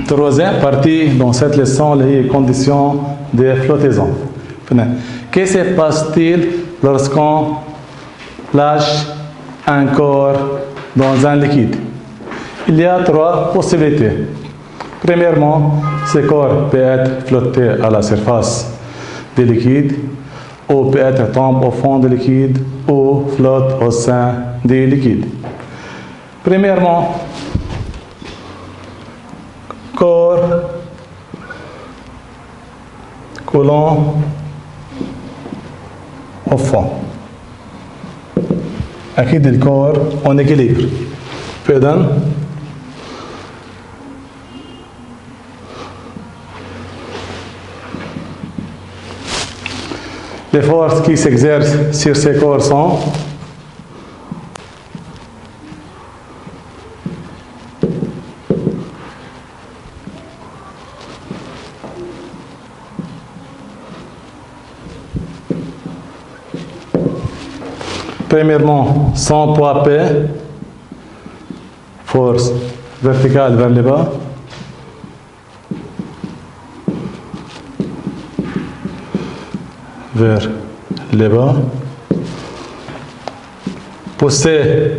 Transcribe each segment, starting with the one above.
troisième partie dans cette leçon, les conditions de flottaison. Qu'est-ce qui se passe-t-il lorsqu'on lâche un corps dans un liquide? Il y a trois possibilités. Premièrement, ce corps peut être flotté à la surface du liquide, ou peut être tombe au fond du liquide, ou flotte au sein du liquide. Premièrement, corps coulant au fond. أكيد الكور en équilibre. إذن les forces qui s'exercent sur ces corps sont premièrement son poids P, force verticale vers le bas, vers le bas, poussée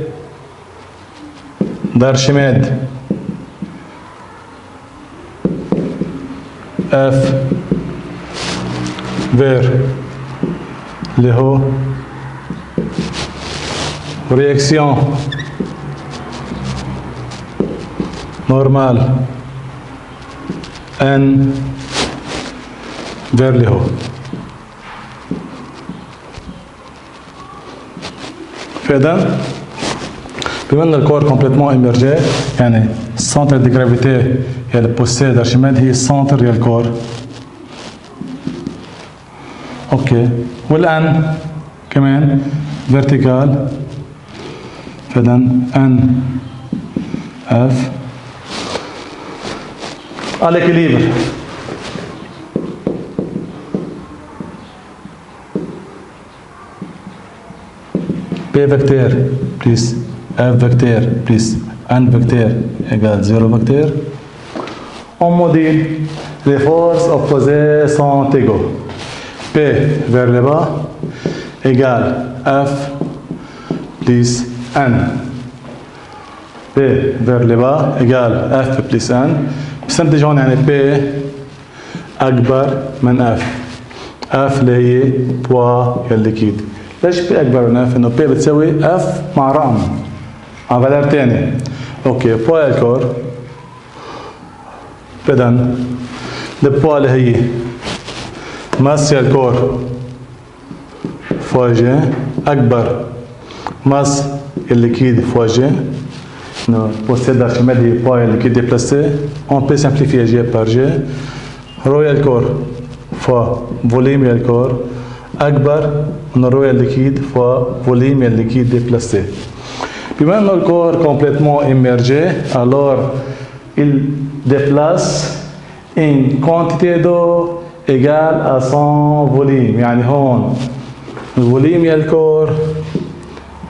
d'Archimède F vers le haut, réaction normale N vers le haut. فإذا بما أن الكور complètement immergé يعني centre de gravité هي البوسيه d'Archimède هي centre ديال الكور. اوكي والآن كمان vertical فإذا N F à l'équilibre. P vecteur plus F vecteur plus N vecteur égale 0 vecteur. On module les forces opposées sont égaux. P vers le bas égale F plus N. P vers le bas égale F plus N. بسنتجون يعني P أكبر من F. F اللي هي poids الليكيد. ليش P أكبر من F؟ إنه P بتساوي F مع رقم مع فالور تاني. أوكي poids الكور إذن البوا اللي هي ماس الكور فوا جي أكبر ماس الليكيد فوا جي. Nous possédons d'Archimède des poids liquides déplacés. On peut simplifier G par G. Rho est le corps fois volume est le corps. Akbar, on a rho est liquide fois volume est liquide déplacé. Puis maintenant le corps complètement immergé, alors il déplace une quantité d'eau égale à son volume. يعني هون الفوليوم est le corps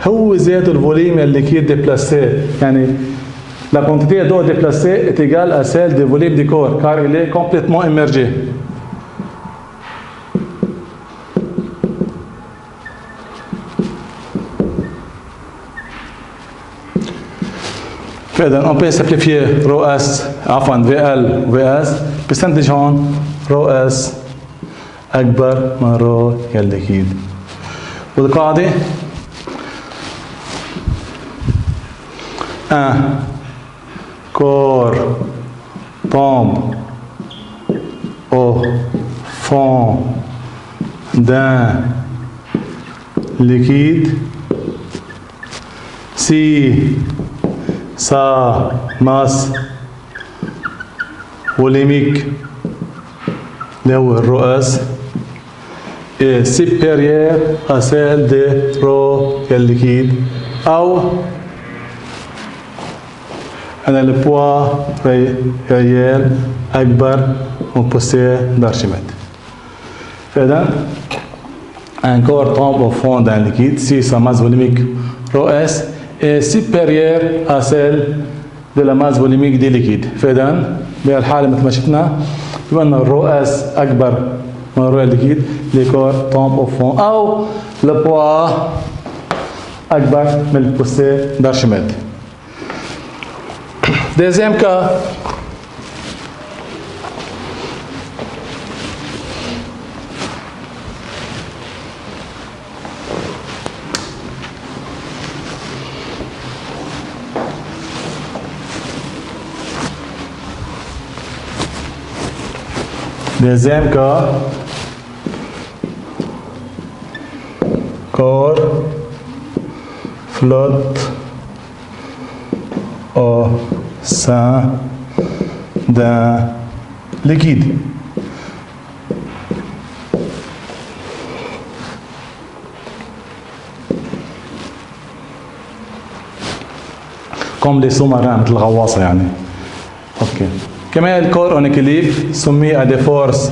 هو ذات الفوليوم الليكيد déplacé. يعني la quantité d'eau déplacée est égale à celle du volume du corps car il est complètement immergé. فإذا on peut simplifier rho S عفوا VL VS بستنتج هون rho S أكبر من rho الليكيد. والقاعدة un corps tombe au fond d'un liquide si sa masse volumique اللي هو الرو اس est supérieure à celle de rho liquide أو أن le poids réel أكبر من poussée d'Archimède. فإذا un corps tombe au fond d'un liquide si sa masse volumique ρ S est supérieure à celle de la masse volumique des liquides. فإذا بهالحالة مثل ما شفنا بما أن الرو اس أكبر من الرو الليكيد les corps tombent au fond أو le poids أكبر من البوسيه d'Archimède. Deuxième cas. Deuxième cas, corps flotte au sein d'un liquide. Comme les sous-marins مثل الغواصة يعني. اوكي. كمان الكور en équilibre soumis à des forces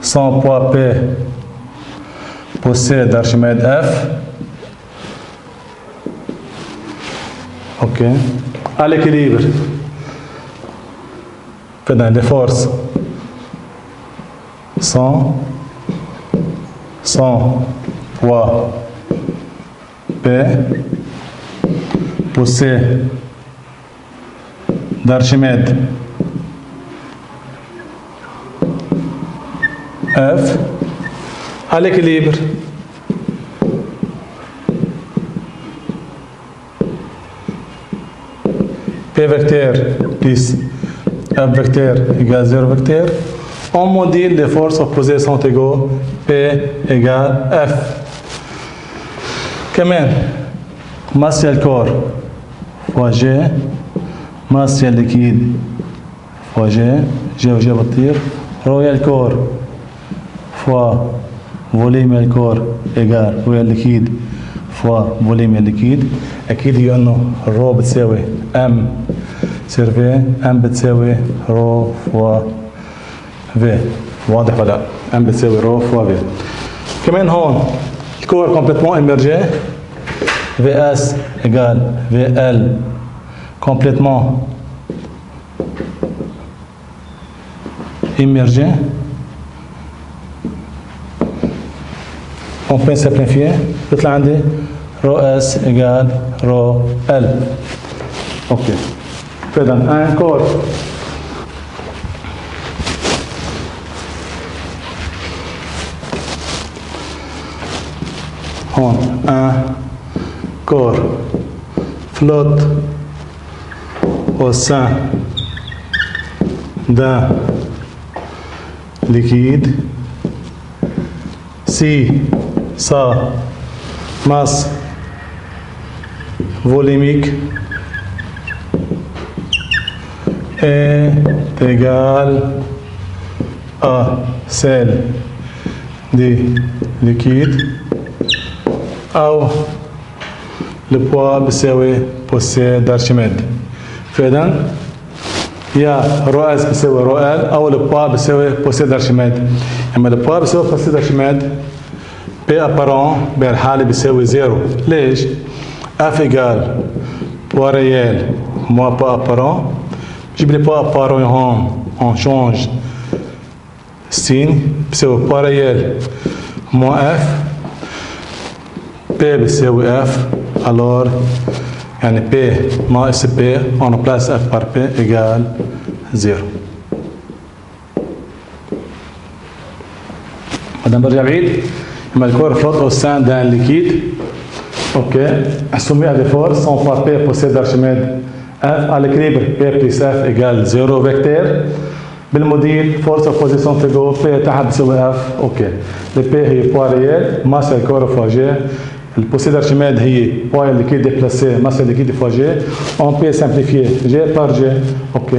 sans poids P poussée d'Archimède F. Ok. À l'équilibre, les forces sans poids P poussée d'Archimède F à l'équilibre. P vecteur plus F vecteur égale 0 vecteur. On module les forces opposées sont égaux. P égale F. كمان masse du corps fois G, masse du liquide fois G, G و G بتطير. رؤية الكور fois volume الكور إيجال رؤية الليكيد fois volume الليكيد. أكيد هي إنه رو بتساوي M سيرفي، M بتساوي رو fois V. واضح ولا؟ M بتساوي رو fois V. كمان هون الكور complètement émergé. VS égale VL complètement immergé. On peut simplifier. بيطلع عندي رو S égale رو L. اوكي. فإذا un corps هون un corps flotte au sein d'un liquide si sa masse volumique est égale à celle du liquide أو le poids بيساوي poussée d'Archimède. فإذا يا رو اس بيساوي رو ال أو le poids بيساوي poussée d'Archimède. أما le poids بيساوي poussée d'Archimède P apparent بهالحالة بيساوي زيرو. ليش؟ F égale poids réel moins poids apparent. جيب لي poids apparent هون on change signe بيساوي poids réel moins F. P بيساوي F. Alors يعني P ناقص P on remplace F par P égale 0. هذا برجع بعيد. لما الكور flotte au sein d'un liquide ok soumis à des forces son poids P poussée d'Archimède F à l'équilibre P plus F égale 0 vecteur. بالموديل force opposée sont égaux P تحت بيساوي F. اوكي. le P هي poids réel masse الكور fois G. البوسيه d'Archimède هي poids liquide déplacé masse liquide fois G. On peut simplifier G par G. ok.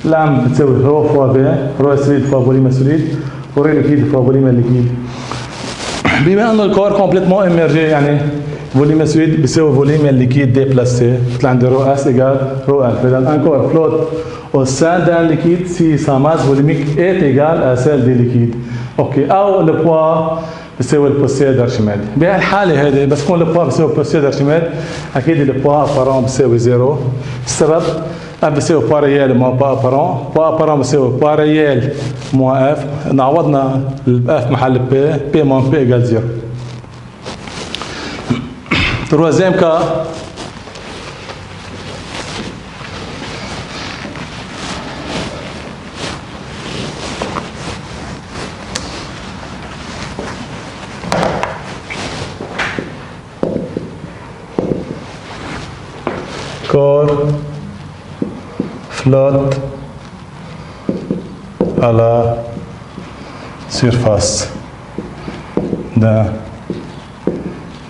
l'âme بتساوي ρ fois V. ρ solide fois volume solide. ρ liquide fois volume liquide. بما انه الكور كومبليتمون اميرجي يعني فوليوم سويد بيساوي فوليوم الليكيد ديبلاسي. بيطلع عندي رو اس ايجال رو ال. فاذا ان كور فلوت au sein d'un liquide si sa masse volumique est égale à celle du liquide. ok. او le poids بيساوي البوسيه دارشميد. بهالحاله هذه بس يكون البوا بيساوي البوسيه دارشميد اكيد البوا ابارون بيساوي زيرو. السبب اف بيساوي با ريال موا با ابارون، با ابارون بيساوي با ريال موا اف، نعوضنا اف محل بي، بي موان بي ايجال زيرو. Troisième cas, corps flotte à la surface d'un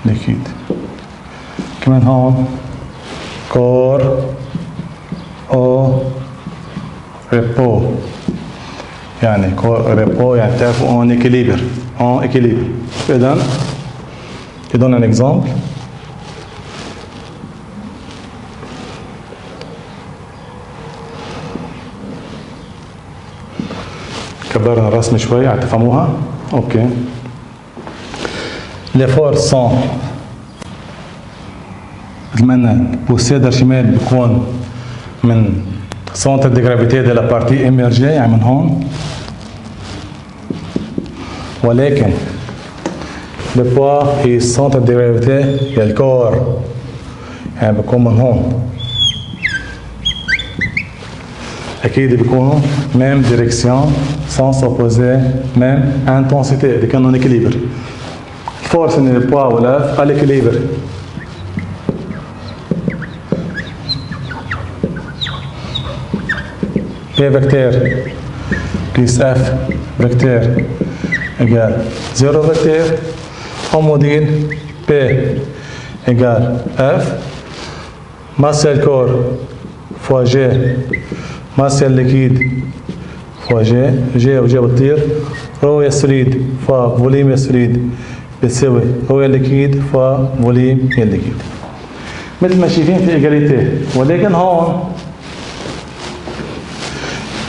liquide. كمان هون corps au repos، يعني corps repos يعني تعرفوا en équilibre، en équilibre. إذن je donne un exemple. كبرنا الرسم شوي عشان تفهموها. اوكي. Les forces sont بتمنى البوسيه دارشميد بيكون من سنتر دي جرافيتي دي لا بارتي ايميرجي يعني من هون، ولكن لو بوا هي سنتر دي جرافيتي يا الكور يعني بيكون من هون. اكيد بيكونوا ميم ديريكسيون سانس اوبوزي ميم انتنسيتي اللي كانوا اكيليبر. الفورس ان البوا والاف على الاكيليبر. P vecteur plus F vecteur égale 0 vecteur, homogène P égale F, masse du corps fois G, masse liquide fois G, G و G بتطير، رو solide fois volume solide بتساوي رو liquide fois volume liquide. مثل ما شايفين في إيجاليتي، ولكن هون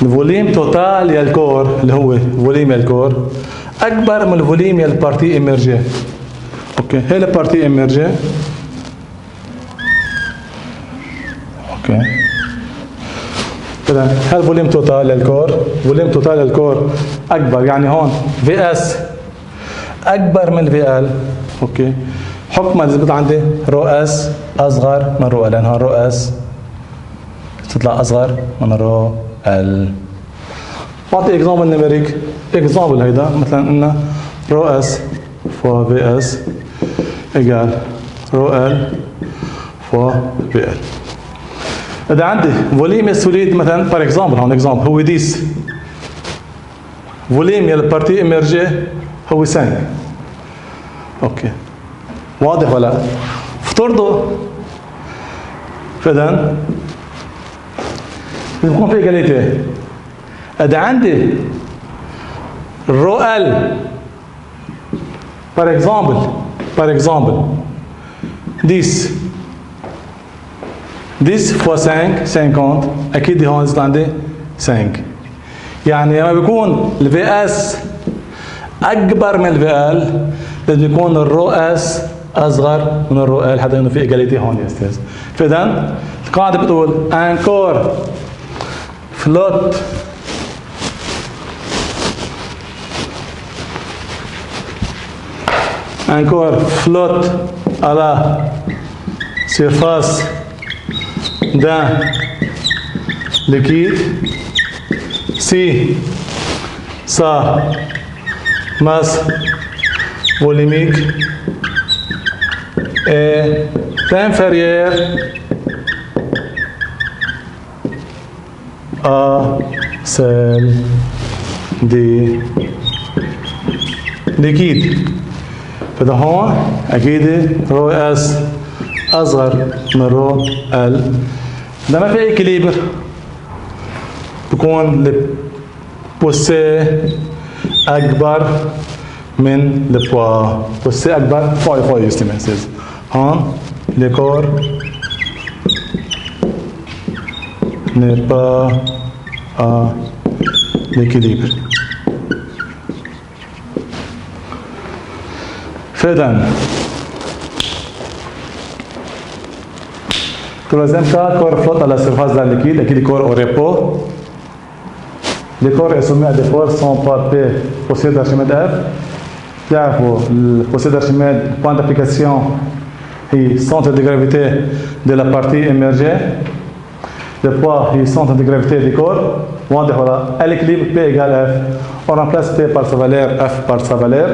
الفوليم توتال يا الكور اللي هو فوليم يا الكور اكبر من الفوليم يا البارتي ايمرجي. اوكي هي البارتي ايمرجي. اوكي اذا هالفوليم توتال يا الكور، فوليم توتال يا الكور اكبر، يعني هون في اس اكبر من الفي ال. اوكي حكما اذا بيطلع عندي رو اس اصغر من رو ال، لان هون رو اس تطلع اصغر من رو ال. بعطي اكزامبل نيميريك، اكزامبل هيدا مثلا قلنا رو اس فوا في اس ايجال رو ال فوا في ال. اذا عندي فوليم سوليد مثلا بار اكزامبل، هون اكزامبل هو 10، فوليم يا البارتي ايمرجي هو 5. اوكي واضح ولا؟ افترضوا فاذا بيكون في ايجاليتي. اذا عندي رو ال par exemple 10 fois 5 50، اكيد هون يصير عندي 5. يعني لما بيكون الفي اس اكبر من الفي ال لازم يكون الرو اس اصغر من الرو ال حتى انه في ايجاليتي هون يا استاذ. فاذا القاعده بتقول ان كور flotte à la surface d'un liquide si sa masse volumique est inférieure à celle des liquides. فده هون اكيد رو اس اصغر من رو ال. لما في اكيليبر بكون البوسي اكبر من البوا، بوسي اكبر فوق يستمع سيز. هون الكور n'est pas à l'équilibre. فإذا troisième cas, corps flotte à la surface d'un liquide et qui dit corps au repos. Les corps est soumis à des forces sont par P possède d'Archimède F. Le possède d'Archimède, point d'application et centre de gravité de la partie émergée. Le poids et centre de gravité du corps. À l'équilibre P égale F. On remplace P par sa valeur, F par sa valeur.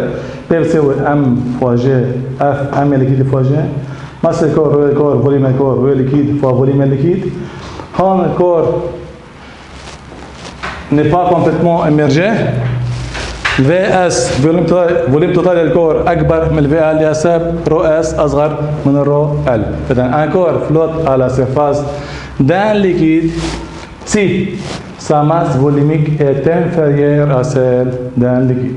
P c'est M fois G, F, M est liquide fois G. Masse du corps, volume du corps, liquide fois volume liquide. Quand le corps n'est pas complètement immergé, VS volume total du corps أكبر من الVL يحسب ρ S أصغر من ρ L. Un corps flotte à la surface d'un liquide si sa masse volumique est inférieure à celle d'un liquide.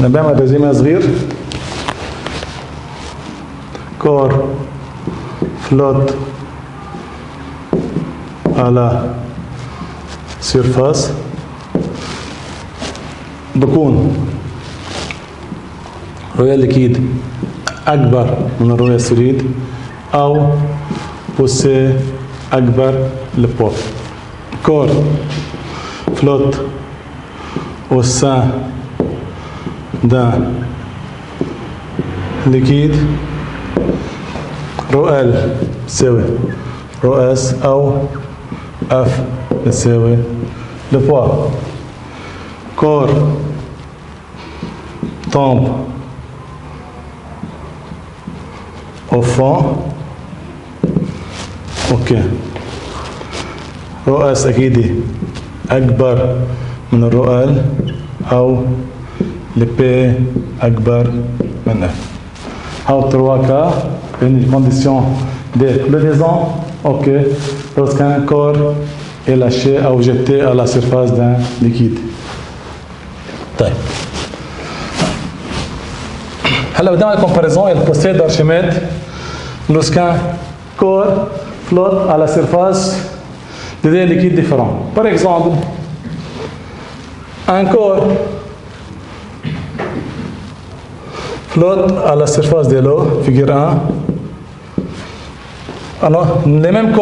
نعمل ريزومي صغير. corps flotte à la surface بكون رؤية الليكيد أكبر من الرؤية السوليد أو بوسي أكبر للبوب. corps flotte au sein d'un liquide رو L بتساوي رو S أو F بتساوي le poids. corps tombe au fond. اوكي رو S أكيد أكبر من الرو L أو le P أكبر من F. هاو 3 cas une condition de flottaison, ok, lorsqu'un corps est lâché ou jeté à la surface d'un liquide. طيب. هلا بدنا نعمل comparaison et le procédé d'Archimède lorsqu'un corps flotte à la surface de deux liquides différents. Par exemple, un corps flotte à la surface de l'eau, figure 1. Alors, les mêmes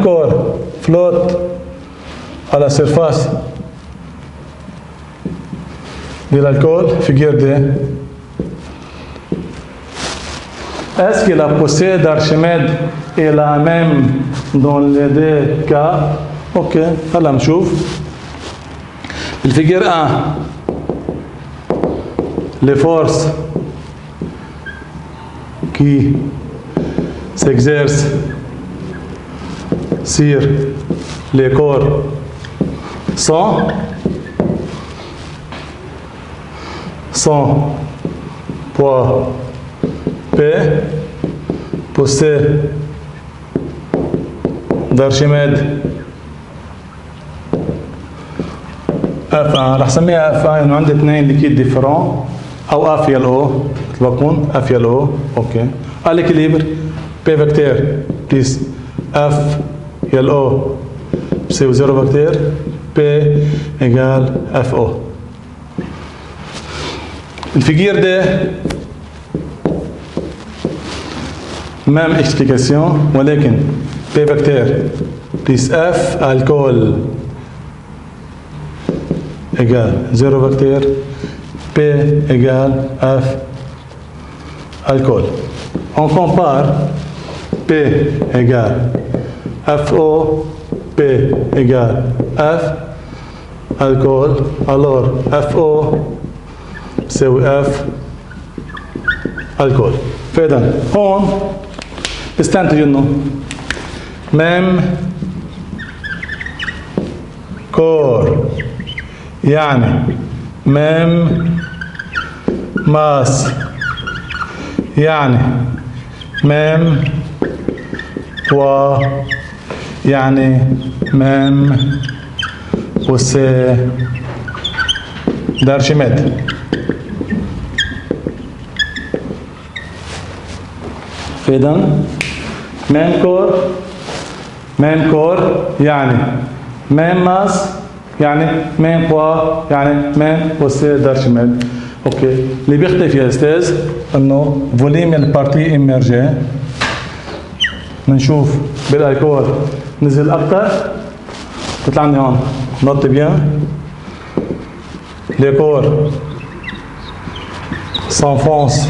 corps flottent à la surface de l'alcool, figure 2. Est-ce que la poussée d'Archimède est la même dans les deux cas? Ok, هلا نشوف. الفيجر 1 les forces qui s'exercent sur les corps sont poids P, poussée d'Archimède F1. راح اسميها F1 لانه عندي اثنين ليكيد ديفرون او F يل O بكون F يل O. اوكي. à l'équilibre P vecteur plus F يل O بيساوي 0 vecteur P égale FO. الفيجير ده même explication ولكن P vecteur plus F alcool égale 0 vecteur P égale F alcool. On compare P égale FO, P égale F alcool. Alors FO c'est F alcool. فإذا هون استنتج إنه même corps يعني même masse يعني même poids يعني مام بوسي d'Archimède. إذن même corps يعني même masse يعني même poids يعني même poussée d'Archimède. اوكي اللي بيختلف يا استاذ انه فوليم البارتي اميرجي بنشوف بالالكول نزل اكثر. بيطلع عندي هون نوت بيان les corps s'enfoncent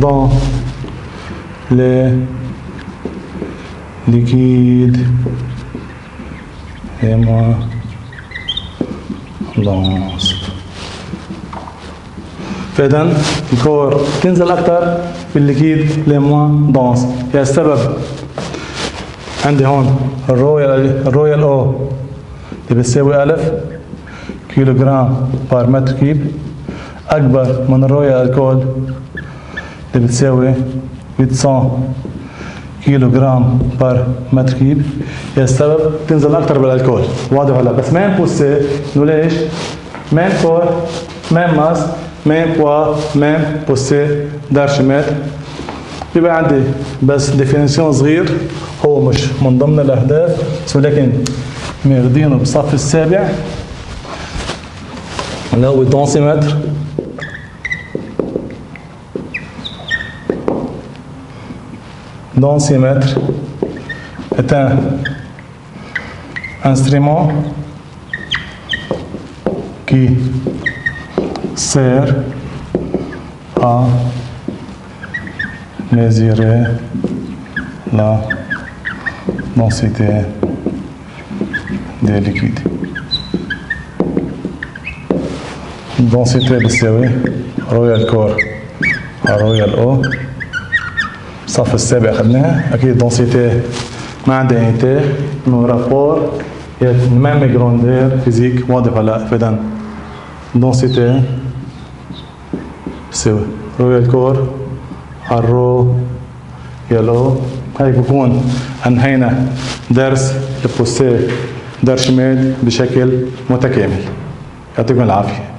dans les liquides et moins denses. فإذن الكور تنزل أكثر في الليكيد les moins denses. هي السبب عندي هون الرويال او اللي بتساوي 1000 كيلوغرام بار متر كيب أكبر من الرويال الكول اللي بتساوي 800 كيلوغرام بار متر كيب. هي السبب تنزل أكثر بالالكول. واضح ولا؟ بس مين بوسي إنه ليش؟ مين كور مين ماس مين بوا مين بوسي d'Archimède. بيبقى عندي بس ديفينيسيون صغير هو مش من ضمن الأهداف ولكن ماخدينه بالصف السابع اللي هو الدنسيمتر. Densimètre est un instrument qui sert à mesurer la densité des liquides. Densité بتساوي رويال كور على رويال او. الصف السابع أخذناها. أكيد دونسيتي ما عندها انتي إنه رابور ميم جروندير فيزيك. واضح ولا؟ فإذا دونسيتي بتساوي رويال كور على الرو يلو. هيك بكون أنهينا درس البوسيه d'Archimède بشكل متكامل. يعطيكم العافية.